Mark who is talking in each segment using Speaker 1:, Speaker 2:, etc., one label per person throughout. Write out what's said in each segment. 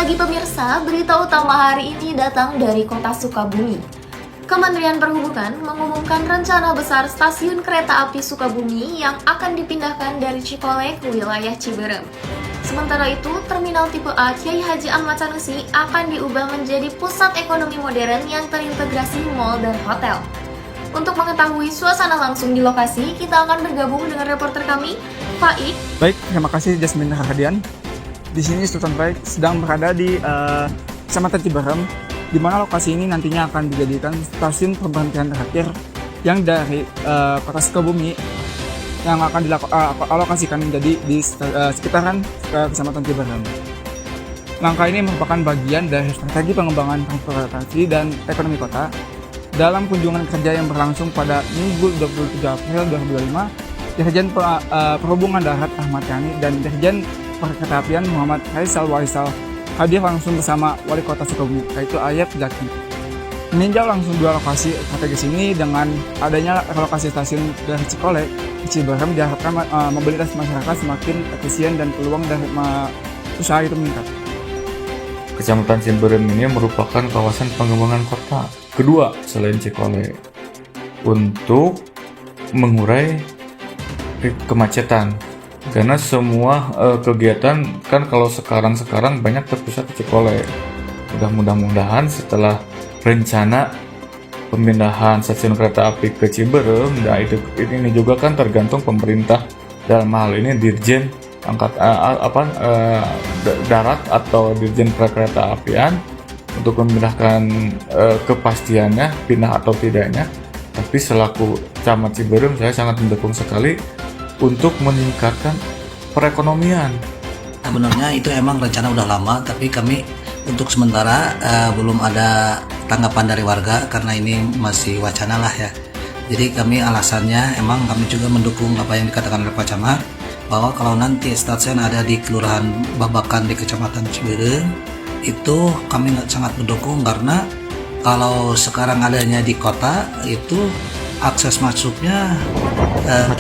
Speaker 1: pagi pemirsa, berita utama hari ini datang dari kota Sukabumi. Kementerian Perhubungan mengumumkan rencana besar stasiun kereta api Sukabumi yang akan dipindahkan dari Cikole ke wilayah Ciberem. Sementara itu, Terminal Tipe A Kiai Haji Ahmad Sanusi akan diubah menjadi pusat ekonomi modern yang terintegrasi mal dan hotel. Untuk mengetahui suasana langsung di lokasi, kita akan bergabung dengan reporter kami, Faik.
Speaker 2: Baik, terima kasih Jasmine Rahadian. Di sini Sultan Faik sedang berada di Kecamatan Ciberem, di mana lokasi ini nantinya akan dijadikan stasiun pemberhentian terakhir yang dari kota Sukabumi yang akan dialokasikan menjadi di sekitaran Kecamatan Ciberem. Langkah ini merupakan bagian dari strategi pengembangan transportasi dan ekonomi kota dalam kunjungan kerja yang berlangsung pada Minggu 27 April 2025. Dirjen Perhubungan Darat Ahmad Yani dan Dirjen Perkeretaapian Muhammad Faisal Waisal hadir langsung bersama Wali Kota Sukabumi, yaitu Ayat Zaki. Meninjau langsung dua lokasi strategis ini dengan adanya relokasi stasiun dari Cikole ke Ciberem diharapkan mobilitas masyarakat semakin efisien dan peluang dari usaha itu meningkat.
Speaker 3: Kecamatan Ciberem ini merupakan kawasan pengembangan kota kedua selain Cikole untuk mengurai kemacetan. Karena semua kegiatan kan kalau sekarang banyak terpusat di Cikole. Mudah-mudahan setelah rencana pemindahan stasiun kereta api ke Ciberem, ini juga kan tergantung pemerintah, dalam hal ini Dirjen Darat atau Dirjen Perkereta Apian untuk memindahkan kepastiannya pindah atau tidaknya. Tapi selaku Camat Ciberem, saya sangat mendukung sekali untuk meningkatkan perekonomian.
Speaker 4: Sebenarnya itu emang rencana udah lama, tapi kami untuk sementara belum ada tanggapan dari warga karena ini masih wacana lah ya. Jadi kami alasannya emang kami juga mendukung apa yang dikatakan oleh Pak Camat, bahwa kalau nanti stasiun ada di Kelurahan Babakan di Kecamatan Ciberem, itu kami sangat mendukung karena kalau sekarang adanya di kota itu akses masuknya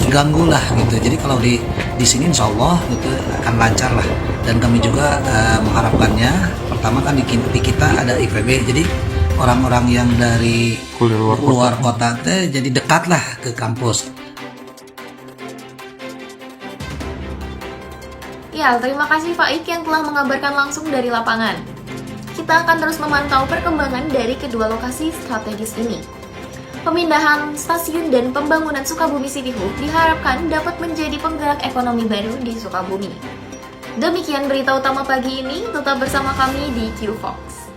Speaker 4: terganggu lah gitu. Jadi kalau di sini insya Allah gitu akan lancar lah. Dan kami juga mengharapkannya, pertama kan di kita ada IPB, jadi orang-orang yang dari luar kota jadi dekat lah ke kampus.
Speaker 1: Ya, terima kasih Faik yang telah mengabarkan langsung dari lapangan. Kita akan terus memantau perkembangan dari kedua lokasi strategis ini. Pemindahan stasiun dan pembangunan Sukabumi City Hub diharapkan dapat menjadi penggerak ekonomi baru di Sukabumi. Demikian berita utama pagi ini, tetap bersama kami di Q-Fox.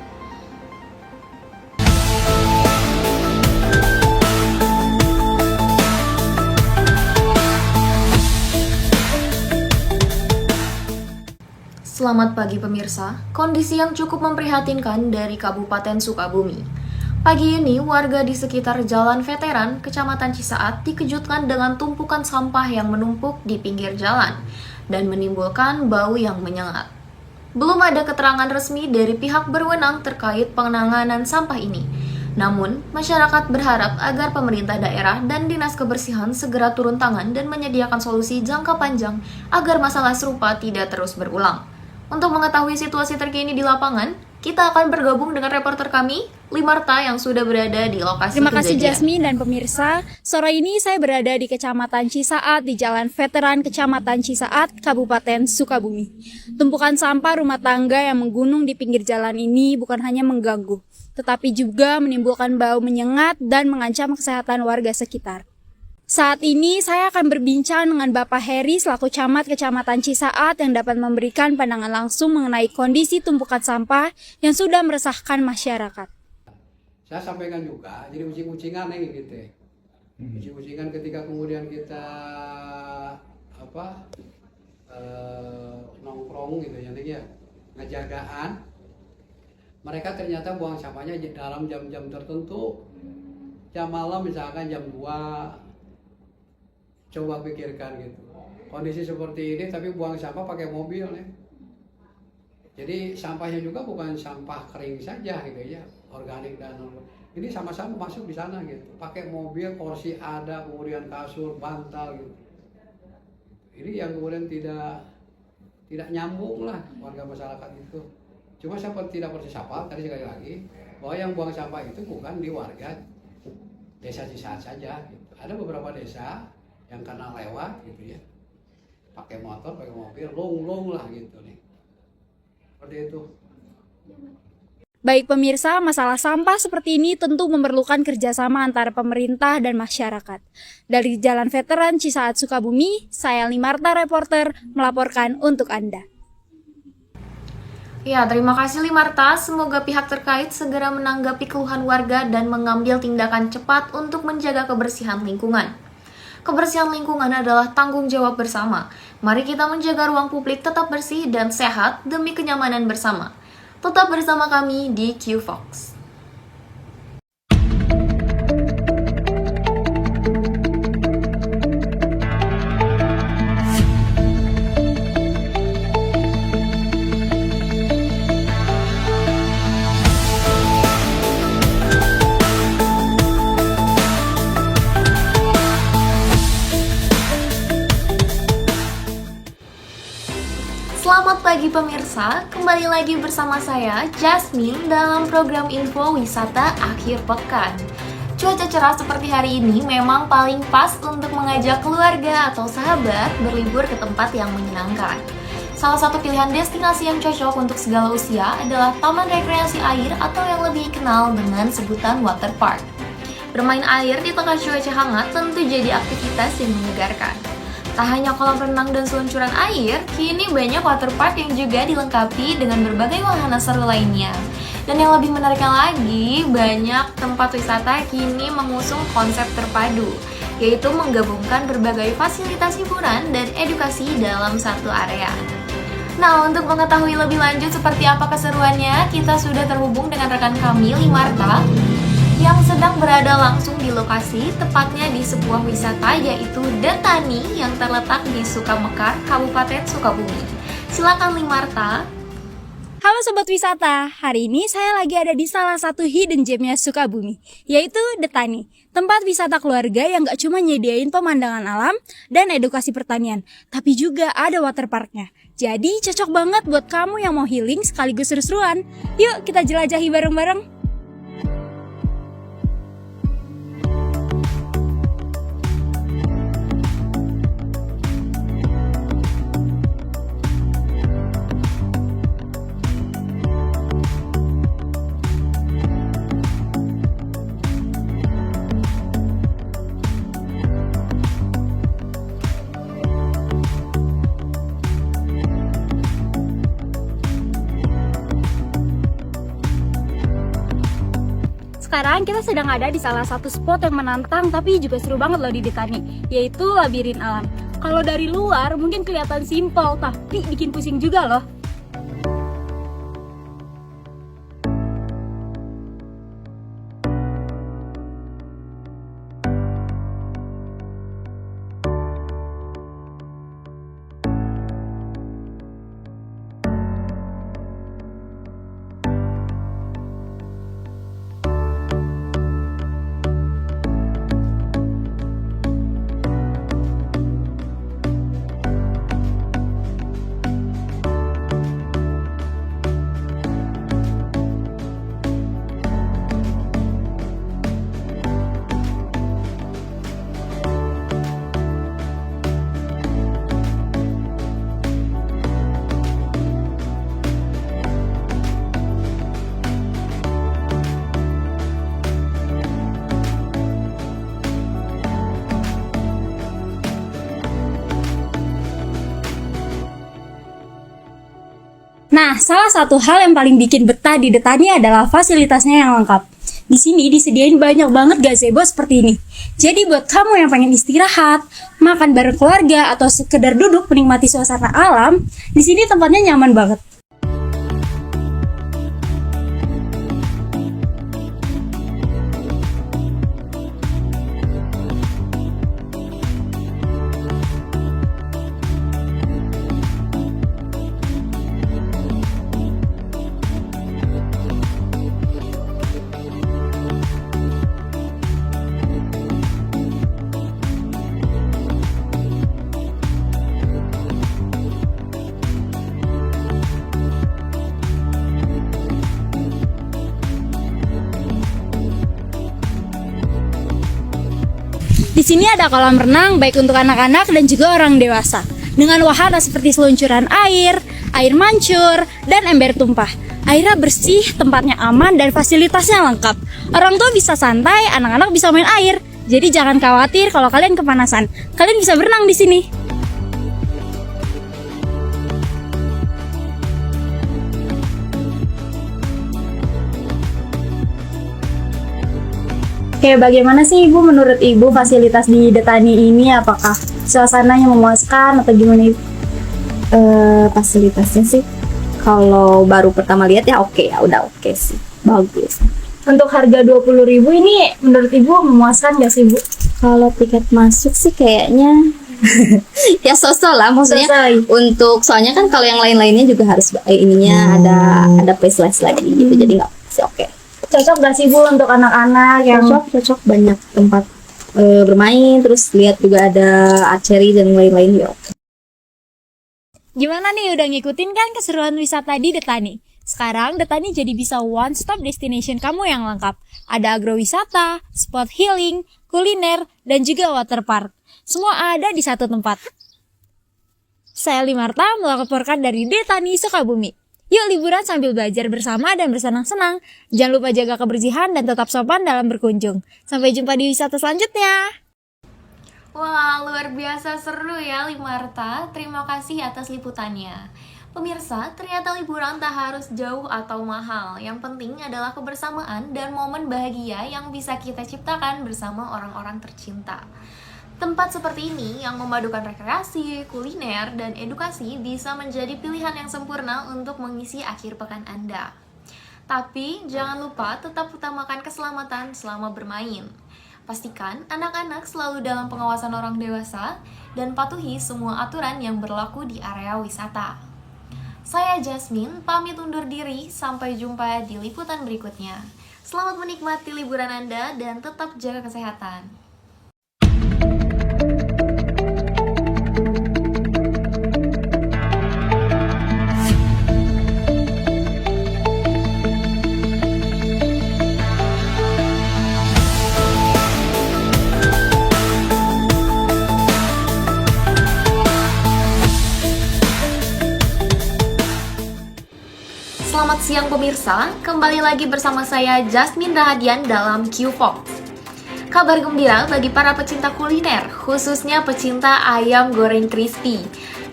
Speaker 1: Selamat pagi pemirsa, kondisi yang cukup memprihatinkan dari Kabupaten Sukabumi. Pagi ini, warga di sekitar Jalan Veteran, Kecamatan Cisaat dikejutkan dengan tumpukan sampah yang menumpuk di pinggir jalan dan menimbulkan bau yang menyengat. Belum ada keterangan resmi dari pihak berwenang terkait penanganan sampah ini. Namun, masyarakat berharap agar pemerintah daerah dan Dinas Kebersihan segera turun tangan dan menyediakan solusi jangka panjang agar masalah serupa tidak terus berulang. Untuk mengetahui situasi terkini di lapangan, kita akan bergabung dengan reporter kami, Limarta, yang sudah berada di lokasi
Speaker 5: Terima kasih
Speaker 1: kejadian.
Speaker 5: Jasmine dan pemirsa. Sore ini saya berada di Kecamatan Cisaat di Jalan Veteran Kecamatan Cisaat, Kabupaten Sukabumi. Tumpukan sampah rumah tangga yang menggunung di pinggir jalan ini bukan hanya mengganggu, tetapi juga menimbulkan bau menyengat dan mengancam kesehatan warga sekitar. Saat ini saya akan berbincang dengan Bapak Heri selaku Camat Kecamatan Cisaat yang dapat memberikan pandangan langsung mengenai kondisi tumpukan sampah yang sudah meresahkan masyarakat.
Speaker 6: Saya sampaikan juga, jadi ucing-ucingan nih gitu. Ucing-ucingan ketika kemudian kita nongkrong gitu ya, ngejagaan. Mereka ternyata buang sampahnya dalam jam-jam tertentu. Jam malam misalkan jam 2. Coba pikirkan gitu, kondisi seperti ini tapi buang sampah pakai mobil ya. Jadi sampahnya juga bukan sampah kering saja gitu ya, organik dan ini sama-sama masuk di sana gitu. Pakai mobil, kursi ada, kemudian kasur, bantal gitu. Ini yang kemudian tidak nyambung lah warga masyarakat itu. Cuma saya tidak percaya siapa tadi sekali lagi bahwa yang buang sampah itu bukan di warga desa Cisaat saja. Gitu. Ada beberapa desa yang karena lewat gitu ya, pakai motor, pakai mobil, long lah gitu nih. Seperti itu.
Speaker 5: Baik pemirsa, masalah sampah seperti ini tentu memerlukan kerjasama antara pemerintah dan masyarakat. Dari Jalan Veteran Cisaat Sukabumi, saya Limarta reporter melaporkan untuk Anda.
Speaker 1: Ya, terima kasih Limarta. Semoga pihak terkait segera menanggapi keluhan warga dan mengambil tindakan cepat untuk menjaga kebersihan lingkungan. Kebersihan lingkungan adalah tanggung jawab bersama. Mari kita menjaga ruang publik tetap bersih dan sehat demi kenyamanan bersama. Tetap bersama kami di Q-Fox. Selamat pagi pemirsa, kembali lagi bersama saya Jasmine dalam program Info Wisata Akhir Pekan. Cuaca cerah seperti hari ini memang paling pas untuk mengajak keluarga atau sahabat berlibur ke tempat yang menyenangkan. Salah satu pilihan destinasi yang cocok untuk segala usia adalah Taman Rekreasi Air atau yang lebih dikenal dengan sebutan water park. Bermain air di tengah cuaca hangat tentu jadi aktivitas yang menyegarkan. Tak hanya kolam renang dan seluncuran air, kini banyak waterpark yang juga dilengkapi dengan berbagai wahana seru lainnya. Dan yang lebih menariknya lagi, banyak tempat wisata kini mengusung konsep terpadu, yaitu menggabungkan berbagai fasilitas hiburan dan edukasi dalam satu area. Nah, untuk mengetahui lebih lanjut seperti apa keseruannya, kita sudah terhubung dengan rekan kami, Limarta, yang sedang berada langsung di lokasi, tepatnya di sebuah wisata yaitu Detani yang terletak di Sukamekar, Kabupaten Sukabumi. Silakan Limarta.
Speaker 5: Halo Sobat Wisata, hari ini saya lagi ada di salah satu hidden gemnya Sukabumi, yaitu Detani, tempat wisata keluarga yang gak cuma nyediain pemandangan alam dan edukasi pertanian, tapi juga ada waterparknya. Jadi cocok banget buat kamu yang mau healing sekaligus seru-seruan. Yuk kita jelajahi bareng-bareng. Sekarang kita sedang ada di salah satu spot yang menantang tapi juga seru banget loh di Detani, yaitu Labirin Alam. Kalau dari luar mungkin kelihatan simpel, tapi bikin pusing juga loh. Nah, salah satu hal yang paling bikin betah di Detani adalah fasilitasnya yang lengkap. Di sini disediain banyak banget gazebo seperti ini. Jadi buat kamu yang pengen istirahat, makan bareng keluarga, atau sekedar duduk menikmati suasana alam, di sini tempatnya nyaman banget. Di sini ada kolam renang baik untuk anak-anak dan juga orang dewasa. Dengan wahana seperti seluncuran air, air mancur, dan ember tumpah. Airnya bersih, tempatnya aman, dan fasilitasnya lengkap. Orang tua bisa santai, anak-anak bisa main air. Jadi jangan khawatir kalau kalian kepanasan. Kalian bisa berenang di sini. Oke, bagaimana sih Ibu menurut Ibu fasilitas di Detani ini? Apakah suasananya memuaskan atau gimana?
Speaker 7: Fasilitasnya sih kalau baru pertama lihat ya oke ya, udah oke sih, bagus.
Speaker 5: Untuk harga 20.000 ini menurut Ibu memuaskan nggak sih Bu?
Speaker 7: Kalau tiket masuk sih kayaknya ya sosok lah, maksudnya
Speaker 5: Selesai.
Speaker 7: untuk soalnya kan kalau yang lain-lainnya juga harus ininya ada priceless lagi gitu, jadi nggak sih oke.
Speaker 5: Cocok nggak sih Bu untuk anak-anak yang
Speaker 7: Cocok banyak tempat bermain, terus lihat juga ada archery dan lain-lain ya.
Speaker 5: Gimana nih, udah ngikutin kan keseruan wisata di Detani? Sekarang Detani jadi bisa one stop destination kamu yang lengkap. Ada agrowisata, spot healing, kuliner, dan juga water park. Semua ada di satu tempat. Saya Limarta melaporkan dari Detani, Sukabumi. Yuk liburan sambil belajar bersama dan bersenang-senang. Jangan lupa jaga kebersihan dan tetap sopan dalam berkunjung. Sampai jumpa di wisata selanjutnya.
Speaker 1: Wah, luar biasa seru ya Limarta. Terima kasih atas liputannya. Pemirsa, ternyata liburan tak harus jauh atau mahal. Yang penting adalah kebersamaan dan momen bahagia yang bisa kita ciptakan bersama orang-orang tercinta. Tempat seperti ini yang memadukan rekreasi, kuliner, dan edukasi bisa menjadi pilihan yang sempurna untuk mengisi akhir pekan Anda. Tapi jangan lupa tetap utamakan keselamatan selama bermain. Pastikan anak-anak selalu dalam pengawasan orang dewasa dan patuhi semua aturan yang berlaku di area wisata. Saya Jasmine, pamit undur diri, sampai jumpa di liputan berikutnya. Selamat menikmati liburan Anda dan tetap jaga kesehatan. Selamat siang pemirsa, kembali lagi bersama saya Jasmine Rahadian dalam Q-Fox. Kabar gembira bagi para pecinta kuliner, khususnya pecinta ayam goreng crispy.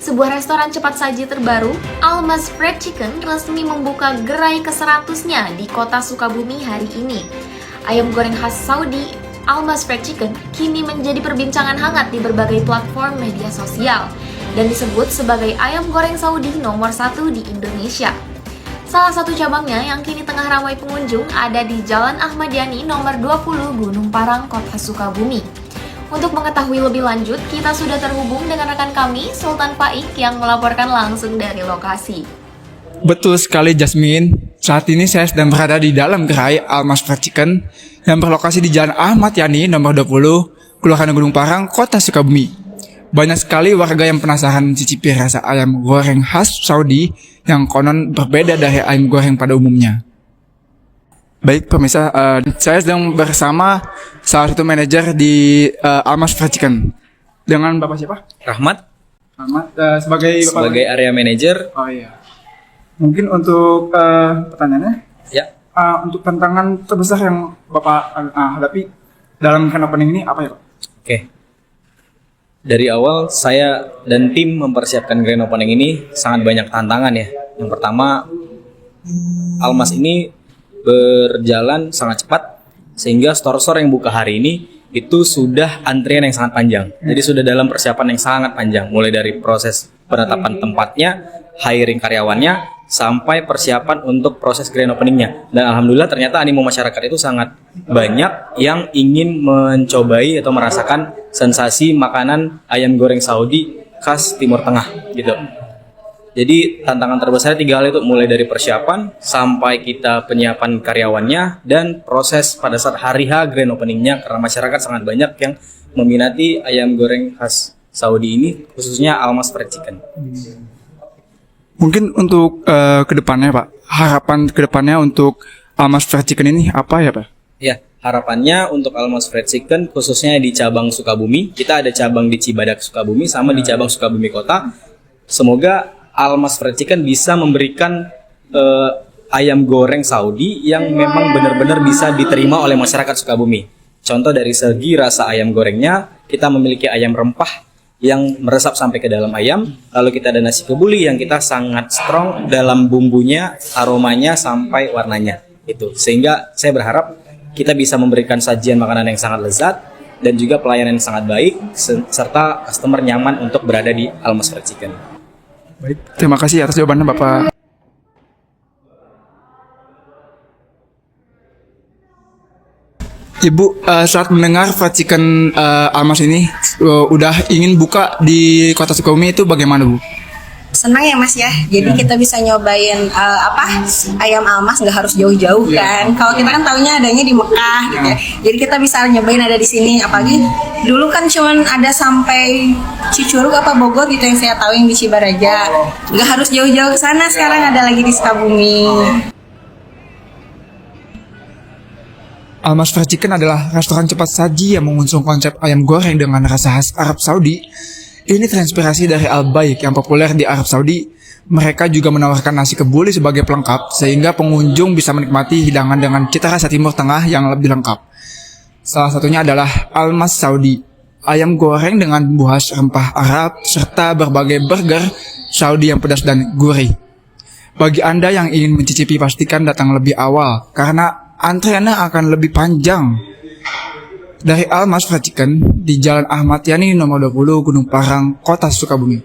Speaker 1: Sebuah restoran cepat saji terbaru, Almas Fried Chicken, resmi membuka gerai ke-100-nya di kota Sukabumi hari ini. Ayam goreng khas Saudi, Almas Fried Chicken, kini menjadi perbincangan hangat di berbagai platform media sosial dan disebut sebagai ayam goreng Saudi nomor 1 di Indonesia. Salah satu cabangnya yang kini tengah ramai pengunjung ada di Jalan Ahmad Yani nomor 20 Gunung Parang, Kota Sukabumi. Untuk mengetahui lebih lanjut, kita sudah terhubung dengan rekan kami, Sultan Faik, yang melaporkan langsung dari lokasi.
Speaker 2: Betul sekali Jasmine, saat ini saya sedang berada di dalam gerai Almas Fried Chicken yang berlokasi di Jalan Ahmad Yani nomor 20, Kelurahan Gunung Parang, Kota Sukabumi. Banyak sekali warga yang penasaran mencicipi rasa ayam goreng khas Saudi yang konon berbeda dari ayam goreng pada umumnya. Baik pemirsa, saya sedang bersama salah satu manajer di Almas Fried Chicken. Dengan Bapak siapa?
Speaker 8: Rahmat
Speaker 2: Ahmad, sebagai
Speaker 8: area manajer.
Speaker 2: Oh iya. Mungkin untuk pertanyaannya,
Speaker 8: Ya,
Speaker 2: untuk tantangan terbesar yang Bapak hadapi dalam grand opening ini apa ya Pak?
Speaker 8: oke. Dari awal saya dan tim mempersiapkan grand opening ini sangat banyak tantangan ya. Yang pertama, Almas ini berjalan sangat cepat sehingga store-store yang buka hari ini itu sudah antrian yang sangat panjang. Jadi sudah dalam persiapan yang sangat panjang, mulai dari proses penetapan tempatnya, hiring karyawannya, sampai persiapan untuk proses grand openingnya. Dan alhamdulillah ternyata animo masyarakat itu sangat banyak yang ingin mencobai atau merasakan sensasi makanan ayam goreng Saudi khas Timur Tengah gitu. Jadi tantangan terbesar 3 hal itu, mulai dari persiapan sampai kita penyiapan karyawannya dan proses pada saat hari H grand openingnya, karena masyarakat sangat banyak yang meminati ayam goreng khas Saudi ini, khususnya Almas Fried Chicken.
Speaker 2: Mungkin untuk kedepannya Pak, harapan kedepannya untuk Almas Fried Chicken ini apa ya Pak?
Speaker 8: Ya, Harapannya untuk Almas Fried Chicken khususnya di cabang Sukabumi, kita ada cabang di Cibadak Sukabumi sama di cabang Sukabumi Kota. Semoga Almas Fried Chicken bisa memberikan ayam goreng Saudi yang memang benar-benar bisa diterima oleh masyarakat Sukabumi. Contoh dari segi rasa ayam gorengnya, kita memiliki ayam rempah yang meresap sampai ke dalam ayam. Lalu kita ada nasi kebuli yang kita sangat strong dalam bumbunya, aromanya sampai warnanya. Itu. Sehingga saya berharap kita bisa memberikan sajian makanan yang sangat lezat dan juga pelayanan yang sangat baik serta customer nyaman untuk berada di Almas Fried Chicken.
Speaker 2: Baik, terima kasih atas jawabannya Bapak. Ibu, saat mendengar fried chicken Almas ini udah ingin buka di Kota Sukabumi, itu bagaimana Bu?
Speaker 9: Senang ya Mas ya, jadi kita bisa nyobain ayam Almas, nggak harus jauh-jauh kan. Kalau kita kan taunya adanya di Mekah gitu ya, jadi kita bisa nyobain ada di sini. Apalagi dulu kan cuman ada sampai Cicurug apa Bogor gitu yang saya tahu, yang di Cibaraja. Nggak harus jauh-jauh ke sana, sekarang ada lagi di Sukabumi.
Speaker 2: Almas Fried Chicken adalah restoran cepat saji yang mengusung konsep ayam goreng dengan rasa khas Arab Saudi. Ini terinspirasi dari Al-Baik yang populer di Arab Saudi. Mereka juga menawarkan nasi kebuli sebagai pelengkap, sehingga pengunjung bisa menikmati hidangan dengan cita rasa Timur Tengah yang lebih lengkap. Salah satunya adalah Almas Saudi, ayam goreng dengan bumbu khas rempah Arab, serta berbagai burger Saudi yang pedas dan gurih. Bagi Anda yang ingin mencicipi, pastikan datang lebih awal, karena antreannya akan lebih panjang. Dari Almas Fried Chicken di Jalan Ahmad Yani nomor 20 Gunung Parang, Kota Sukabumi.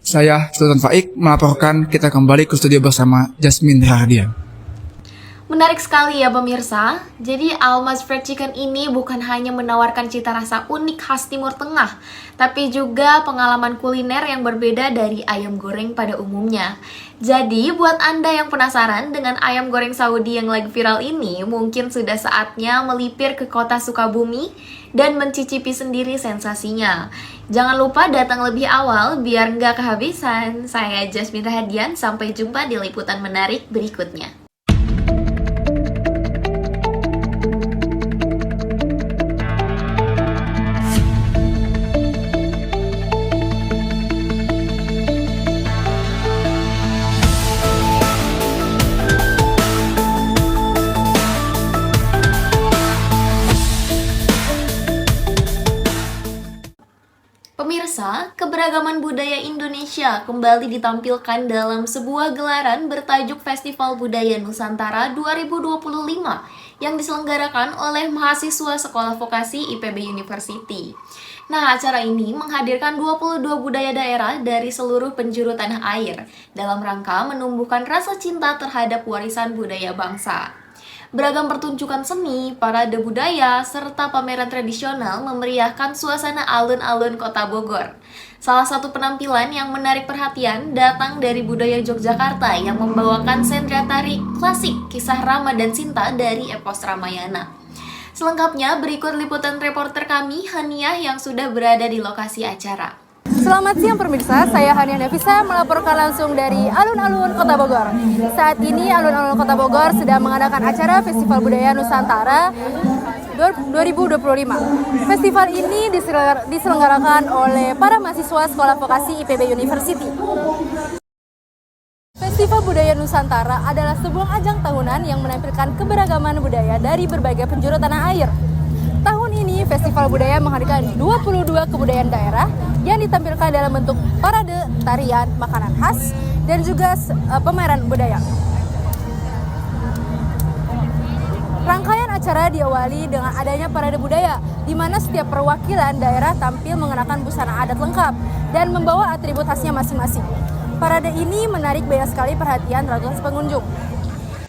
Speaker 2: Saya Sultan Faik melaporkan, kita kembali ke studio bersama Jasmine Rardian.
Speaker 1: Menarik sekali ya pemirsa. Jadi Almas Fried Chicken ini bukan hanya menawarkan cita rasa unik khas Timur Tengah, tapi juga pengalaman kuliner yang berbeda dari ayam goreng pada umumnya. Jadi buat Anda yang penasaran dengan ayam goreng Saudi yang lagi viral ini, mungkin sudah saatnya melipir ke Kota Sukabumi dan mencicipi sendiri sensasinya. Jangan lupa datang lebih awal biar nggak kehabisan. Saya Jasmine Rahadian, sampai jumpa di liputan menarik berikutnya. Pemirsa, keberagaman budaya Indonesia kembali ditampilkan dalam sebuah gelaran bertajuk Festival Budaya Nusantara 2025 yang diselenggarakan oleh mahasiswa Sekolah Vokasi IPB University. Nah, acara ini menghadirkan 22 budaya daerah dari seluruh penjuru tanah air dalam rangka menumbuhkan rasa cinta terhadap warisan budaya bangsa. Beragam pertunjukan seni, parade budaya, serta pameran tradisional memeriahkan suasana alun-alun Kota Bogor. Salah satu penampilan yang menarik perhatian datang dari budaya Yogyakarta yang membawakan sendera tari klasik kisah Rama dan Sinta dari epos Ramayana. Selengkapnya berikut liputan reporter kami, Haniah, yang sudah berada di lokasi acara.
Speaker 5: Selamat siang pemirsa, saya Hania Nafisa melaporkan langsung dari alun-alun Kota Bogor. Saat ini alun-alun Kota Bogor sedang mengadakan acara Festival Budaya Nusantara 2025. Festival ini diselenggarakan oleh para mahasiswa Sekolah Vokasi IPB University. Festival Budaya Nusantara adalah sebuah ajang tahunan yang menampilkan keberagaman budaya dari berbagai penjuru tanah air. Tahun ini, Festival Budaya menghadirkan 22 kebudayaan daerah yang ditampilkan dalam bentuk parade, tarian, makanan khas, dan juga pameran budaya. Rangkaian acara diawali dengan adanya parade budaya, di mana setiap perwakilan daerah tampil mengenakan busana adat lengkap dan membawa atribut khasnya masing-masing. Parade ini menarik banyak sekali perhatian ratusan pengunjung.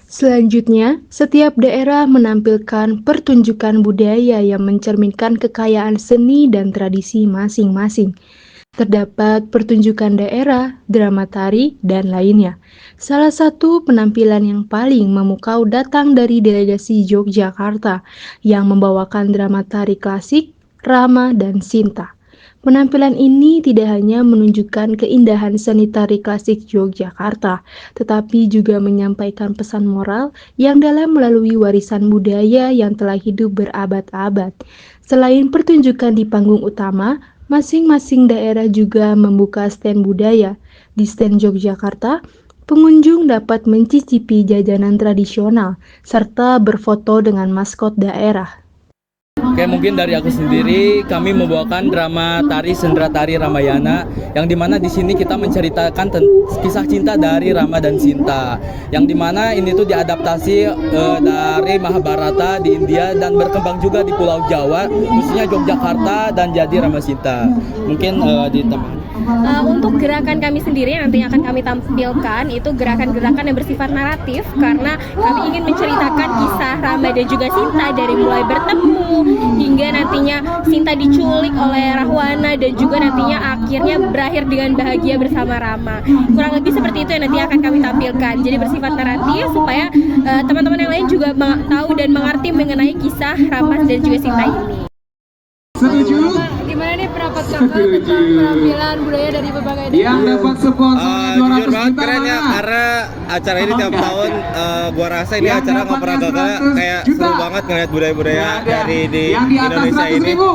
Speaker 10: Selanjutnya, setiap daerah menampilkan pertunjukan budaya yang mencerminkan kekayaan seni dan tradisi masing-masing. Terdapat pertunjukan daerah, drama tari, dan lainnya. Salah satu penampilan yang paling memukau datang dari delegasi Yogyakarta yang membawakan drama tari klasik, Rama dan Sinta. Penampilan ini tidak hanya menunjukkan keindahan seni tari klasik Yogyakarta, tetapi juga menyampaikan pesan moral yang dalam melalui warisan budaya yang telah hidup berabad-abad. Selain pertunjukan di panggung utama, masing-masing daerah juga membuka stand budaya. Di stand Yogyakarta, pengunjung dapat mencicipi jajanan tradisional serta berfoto dengan maskot daerah.
Speaker 11: Oke, mungkin dari aku sendiri, kami membawakan drama tari Sendra Tari Ramayana, yang dimana di sini kita menceritakan kisah cinta dari Rama dan Sinta, yang dimana ini tuh diadaptasi dari Mahabharata di India dan berkembang juga di Pulau Jawa, khususnya Yogyakarta dan jadi Rama Sinta. Mungkin ditemani.
Speaker 12: Untuk gerakan kami sendiri yang nantinya akan kami tampilkan itu gerakan-gerakan yang bersifat naratif, karena kami ingin menceritakan kisah Rama dan juga Sinta dari mulai bertemu hingga nantinya Sinta diculik oleh Rahwana dan juga nantinya akhirnya berakhir dengan bahagia bersama Rama. Kurang lebih seperti itu yang nanti akan kami tampilkan. Jadi bersifat naratif supaya teman-teman yang lain juga tahu dan mengerti mengenai kisah Rama dan juga Sinta ini.
Speaker 13: Setuju?
Speaker 12: Gimana nih pendapat kakak tentang penampilan budaya dari berbagai daerah?
Speaker 13: Yang dapat sponsornya 200
Speaker 14: jujur banget
Speaker 13: juta
Speaker 14: keren ya,
Speaker 13: mana?
Speaker 14: karena acara ini tiap tahun gua rasa ini
Speaker 13: Yang
Speaker 14: acara nggak pernah
Speaker 13: dapatnya
Speaker 14: gagal,
Speaker 13: 100
Speaker 14: kayak
Speaker 13: juta.
Speaker 14: seru banget ngeliat budaya-budaya
Speaker 13: Ya, ada.
Speaker 14: dari di
Speaker 13: Yang di atas
Speaker 14: Indonesia
Speaker 13: 100
Speaker 14: ini.
Speaker 13: ribu.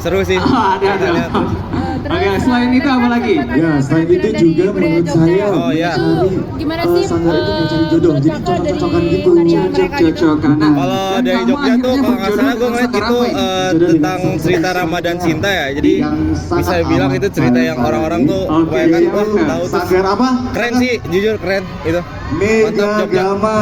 Speaker 14: Seru sih.
Speaker 13: Ada. Oke, selain itu apa lagi?
Speaker 15: Ya, selain itu juga menurut saya
Speaker 14: Oh ya.
Speaker 12: Gimana sih
Speaker 15: Sanggar itu mencari jodoh, jadi cocok-cocokan gitu.
Speaker 13: Cocok-cocokan.
Speaker 14: Kalau dari Jogja tuh kalau nggak salah gue ngeliat itu tentang cerita Rama dan Sinta ya, jadi bisa bilang itu cerita yang orang-orang tuh kebanyakan wah tahu tuh.
Speaker 15: Sanggar apa?
Speaker 14: Keren sih, jujur keren itu. Mantap
Speaker 15: Mega
Speaker 14: Jogja.
Speaker 15: Gama.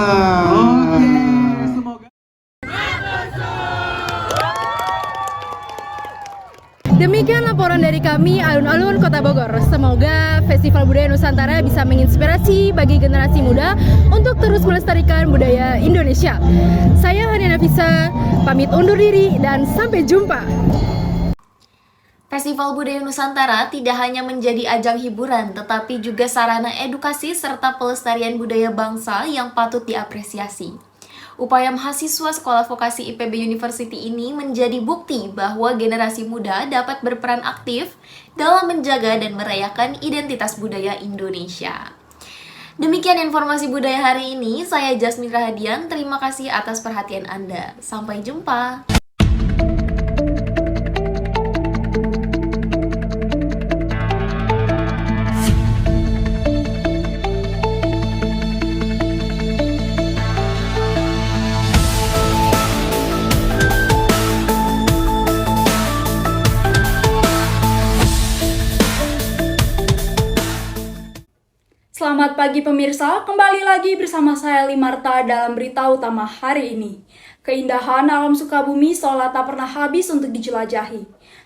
Speaker 12: Demikian laporan dari kami Alun-Alun Kota Bogor. Semoga Festival Budaya Nusantara bisa menginspirasi bagi generasi muda untuk terus melestarikan budaya Indonesia. Saya Hania Nafisa, pamit undur diri dan sampai jumpa.
Speaker 1: Festival Budaya Nusantara tidak hanya menjadi ajang hiburan, tetapi juga sarana edukasi serta pelestarian budaya bangsa yang patut diapresiasi. Upaya mahasiswa Sekolah Vokasi IPB University ini menjadi bukti bahwa generasi muda dapat berperan aktif dalam menjaga dan merayakan identitas budaya Indonesia. Demikian informasi budaya hari ini, saya Jasmine Rahadian, terima kasih atas perhatian Anda. Sampai jumpa.
Speaker 5: Selamat pagi pemirsa, kembali lagi bersama saya Limarta dalam berita utama hari ini. Keindahan alam Sukabumi seolah tak pernah habis untuk dijelajahi.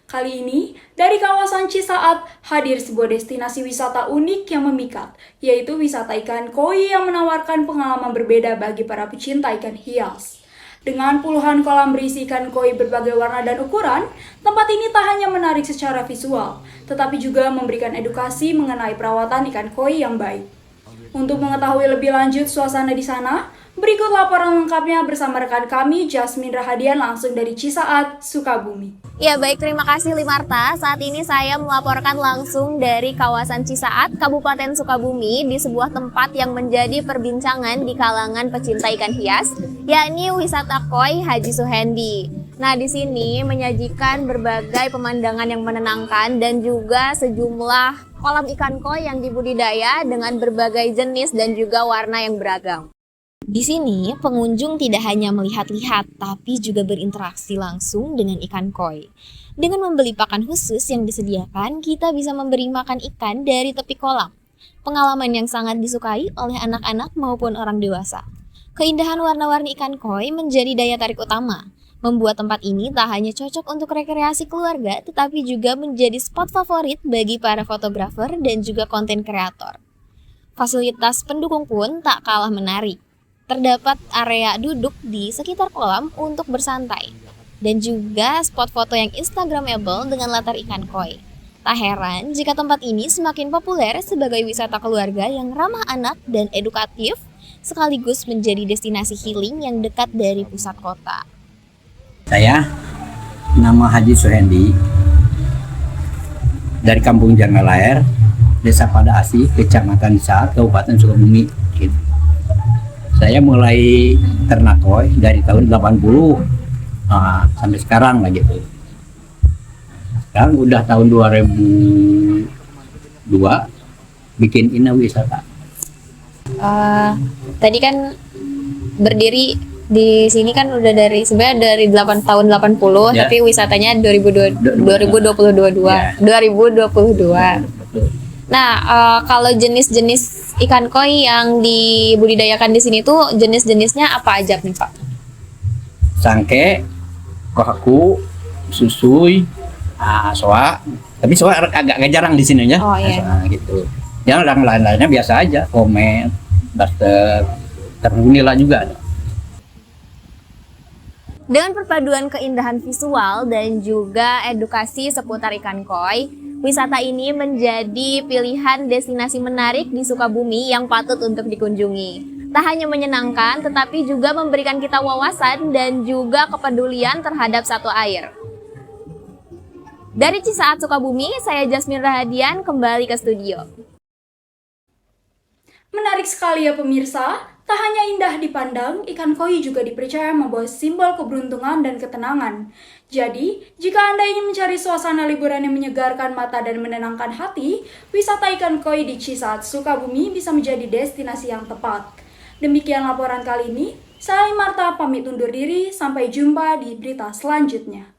Speaker 5: Kali ini, dari kawasan Cisaat hadir sebuah destinasi wisata unik yang memikat, yaitu wisata ikan koi yang menawarkan pengalaman berbeda bagi para pecinta ikan hias. Dengan puluhan kolam berisi ikan koi berbagai warna dan ukuran, tempat ini tak hanya menarik secara visual, tetapi juga memberikan edukasi mengenai perawatan ikan koi yang baik. Untuk mengetahui lebih lanjut suasana di sana, berikut laporan lengkapnya bersama rekan kami Jasmine Rahadian langsung dari Cisaat, Sukabumi.
Speaker 7: Ya baik, terima kasih Limarta. Saat ini saya melaporkan langsung dari kawasan Cisaat, Kabupaten Sukabumi, di sebuah tempat yang menjadi perbincangan di kalangan pecinta ikan hias, yakni wisata koi Haji Suhendi. Nah, di sini menyajikan berbagai pemandangan yang menenangkan dan juga sejumlah kolam ikan koi yang dibudidaya dengan berbagai jenis dan juga warna yang beragam. Di sini, pengunjung tidak hanya melihat-lihat, tapi juga berinteraksi langsung dengan ikan koi. Dengan membeli pakan khusus yang disediakan, kita bisa memberi makan ikan dari tepi kolam. Pengalaman yang sangat disukai oleh anak-anak maupun orang dewasa. Keindahan warna-warni ikan koi menjadi daya tarik utama, membuat tempat ini tak hanya cocok untuk rekreasi keluarga, tetapi juga menjadi spot favorit bagi para fotografer dan juga konten kreator. Fasilitas pendukung pun tak kalah menarik. Terdapat area duduk di sekitar kolam untuk bersantai, dan juga spot foto yang instagramable dengan latar ikan koi. Tak heran jika tempat ini semakin populer sebagai wisata keluarga yang ramah anak dan edukatif, sekaligus menjadi destinasi healing yang dekat dari pusat kota.
Speaker 16: Saya, nama Haji Suhendi. dari Kampung Jangalair, Desa Pada Asih, Kecamatan Cisaat, Kabupaten Sukabumi. Gitu. Saya mulai ternak koi dari tahun 80 sampai sekarang lah gitu. Sekarang udah tahun 2002 bikin Ina Wisata.
Speaker 7: Tadi kan berdiri di sini kan udah sebenarnya dari 8 tahun 80,
Speaker 16: Ya.
Speaker 7: tapi wisatanya 2022. Nah, kalau jenis-jenis ikan koi yang dibudidayakan di sini tuh jenis-jenisnya apa aja nih, Pak?
Speaker 16: Sangke, kohaku, susui, soa. Tapi soa agak jarang di sini ya.
Speaker 7: Oh, iya.
Speaker 16: Gitu. Yang lain-lainnya biasa aja, komet, buster, terunila juga ada.
Speaker 7: Dengan perpaduan keindahan visual dan juga edukasi seputar ikan koi, wisata ini menjadi pilihan destinasi menarik di Sukabumi yang patut untuk dikunjungi. Tak hanya menyenangkan, tetapi juga memberikan kita wawasan dan juga kepedulian terhadap satwa air. Dari Cisaat, Sukabumi, saya Jasmine Rahadian kembali ke studio.
Speaker 5: Menarik sekali ya pemirsa, tak hanya indah dipandang, ikan koi juga dipercaya membawa simbol keberuntungan dan ketenangan. Jadi, jika Anda ingin mencari suasana liburan yang menyegarkan mata dan menenangkan hati, wisata ikan koi di Cisaat, Sukabumi bisa menjadi destinasi yang tepat. Demikian laporan kali ini, saya Marta pamit undur diri, sampai jumpa di berita selanjutnya.